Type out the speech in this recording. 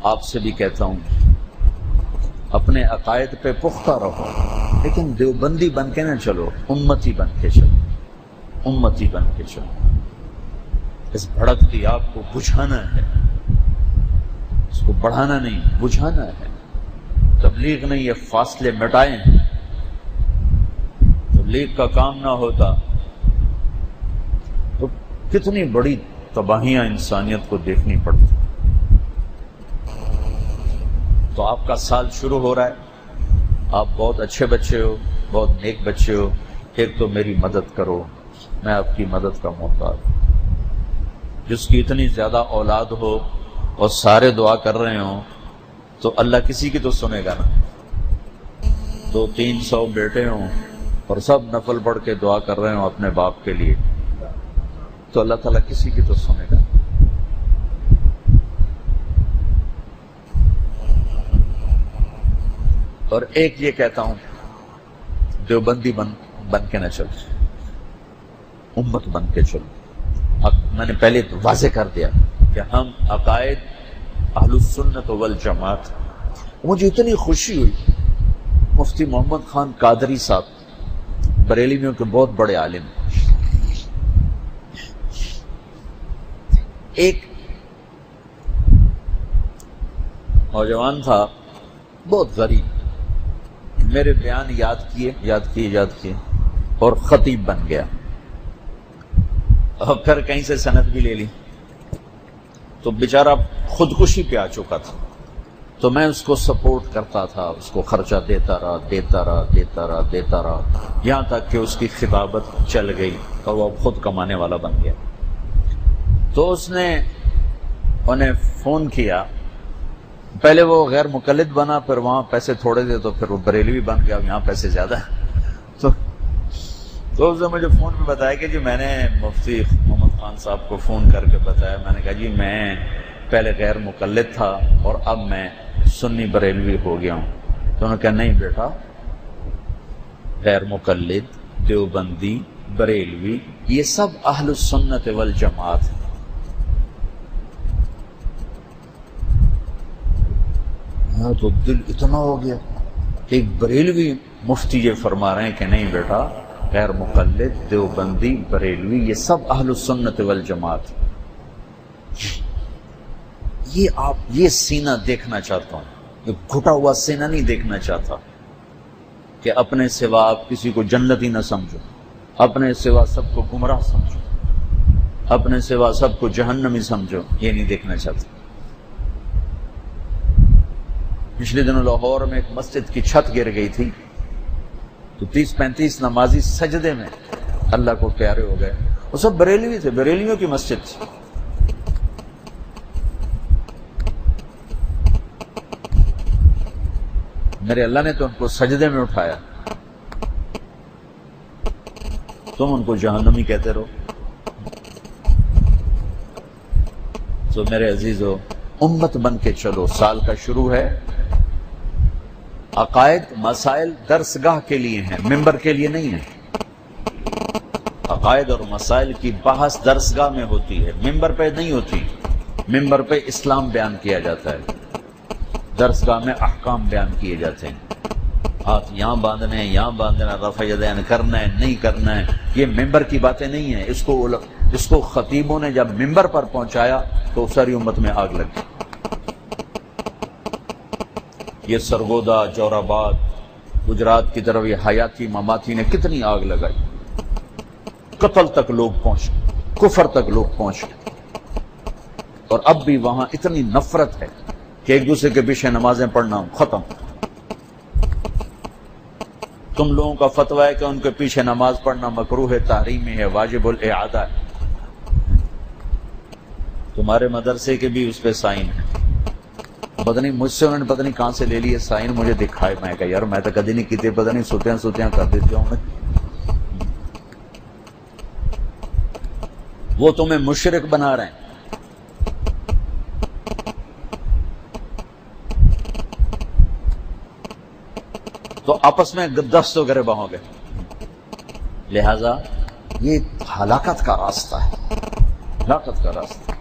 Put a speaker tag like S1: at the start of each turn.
S1: آپ سے بھی کہتا ہوں اپنے عقائد پہ پختہ رہو، لیکن دیوبندی بن کے نہ چلو، امتی بن کے چلو، امتی بن کے چلو۔ اس بھڑکتی آگ کو بجھانا ہے، اس کو بڑھانا نہیں، بجھانا ہے۔ تبلیغ نے یہ فاصلے مٹائے ہیں۔ تبلیغ کا کام نہ ہوتا تو کتنی بڑی تباہیاں انسانیت کو دیکھنی پڑتی۔ تو آپ کا سال شروع ہو رہا ہے، آپ بہت اچھے بچے ہو، بہت نیک بچے ہو، ایک تو میری مدد کرو، میں آپ کی مدد کا محتاج ہوں۔ جس کی اتنی زیادہ اولاد ہو اور سارے دعا کر رہے ہوں تو اللہ کسی کی تو سنے گا نا۔ 200-300 بیٹے ہوں اور سب نفل پڑھ کے دعا کر رہے ہوں اپنے باپ کے لیے تو اللہ تعالیٰ کسی کی تو سنے گا۔ اور ایک یہ کہتا ہوں، دیوبندی بن کے نہ چلو، امت بن کے چلو۔ میں نے پہلے واضح کر دیا کہ ہم عقائد اہل السنت والجماعت۔ مجھے اتنی خوشی ہوئی، مفتی محمد خان قادری صاحب بریلویوں کے بہت بڑے عالم، ایک نوجوان تھا بہت غریب، میرے بیان یاد کیے اور خطیب بن گیا، اور پھر کہیں سے سند بھی لے لی، تو بیچارہ خودکشی پہ آ چکا تھا، تو میں اس کو سپورٹ کرتا تھا، اس کو خرچہ دیتا رہا یہاں تک کہ اس کی خطابت چل گئی اور وہ خود کمانے والا بن گیا۔ تو اس نے انہیں فون کیا، پہلے وہ غیر مقلد بنا، پھر وہاں پیسے تھوڑے تھے تو پھر وہ بریلوی بن گیا، یہاں پیسے زیادہ تو اس نے مجھے فون پہ بتایا کہ جی میں نے مفتی محمد خان صاحب کو فون کر کے بتایا، میں نے کہا جی میں پہلے غیر مقلد تھا اور اب میں سنی بریلوی ہو گیا ہوں۔ تو انہوں نے کہا نہیں بیٹا، غیر مقلد، دیوبندی، بریلوی یہ سب اہل السنت والجماعت ہیں۔ ہاں تو دل اتنا ہو گیا، ایک بریلوی مفتی یہ فرما رہے ہیں کہ نہیں بیٹا، غیر مقلد، دیوبندی، بریلوی یہ سب اہل السنت والجماعت۔ یہ سینہ دیکھنا چاہتا ہوں، یہ گھٹا ہوا سینہ نہیں دیکھنا چاہتا کہ اپنے سوا آپ کسی کو جنتی نہ سمجھو، اپنے سوا سب کو گمراہ سمجھو، اپنے سوا سب کو جہنمی سمجھو، یہ نہیں دیکھنا چاہتا۔ پچھلے دنوں لاہور میں ایک مسجد کی چھت گر گئی تھی تو 30-35 نمازی سجدے میں اللہ کو پیارے ہو گئے، وہ سب بریلوی تھے، بریلویوں کی مسجد تھی۔ میرے اللہ نے تو ان کو سجدے میں اٹھایا، تم ان کو جہنمی کہتے رہو۔ تو میرے عزیزو، امت بن کے چلو، سال کا شروع ہے۔ عقائد مسائل درسگاہ کے لیے ہیں، ممبر کے لیے نہیں ہیں۔ عقائد اور مسائل کی بحث درسگاہ میں ہوتی ہے، ممبر پہ نہیں ہوتی۔ ممبر پہ اسلام بیان کیا جاتا ہے، درسگاہ میں احکام بیان کیے جاتے ہیں، ہاتھ یہاں باندھنے ہیں، یہاں باندھنا، رفع یدین کرنا ہے، نہیں کرنا ہے، یہ ممبر کی باتیں نہیں ہیں۔ اس کو خطیبوں نے جب ممبر پر پہنچایا تو ساری امت میں آگ لگی۔ یہ سرگودا، جوراباد، گجرات کی طرف یہ حیاتی مماتی نے کتنی آگ لگائی، قتل تک لوگ پہنچ، کفر تک لوگ پہنچ، اور اب بھی وہاں اتنی نفرت ہے کہ ایک دوسرے کے پیچھے نمازیں پڑھنا ختم۔ تم لوگوں کا فتویٰ ہے کہ ان کے پیچھے نماز پڑھنا مکروہ ہے، تحریمی ہے، واجب الاعادہ ہے، تمہارے مدرسے کے بھی اس پہ سائن ہے، پتہ نہیں مجھ سے انہوں نے پتہ نہیں کہاں سے لے لیے سائن، مجھے دکھائے، میں کہا یار میں تو کدی نہیں کیتے، پتہ نہیں سوتیاں کر دیتے ہوں میں۔ وہ تمہیں مشرک بنا رہے ہیں۔ تو آپس میں دست و گریباں ہو گئے، لہذا یہ ہلاکت کا راستہ ہے، ہلاکت کا راستہ۔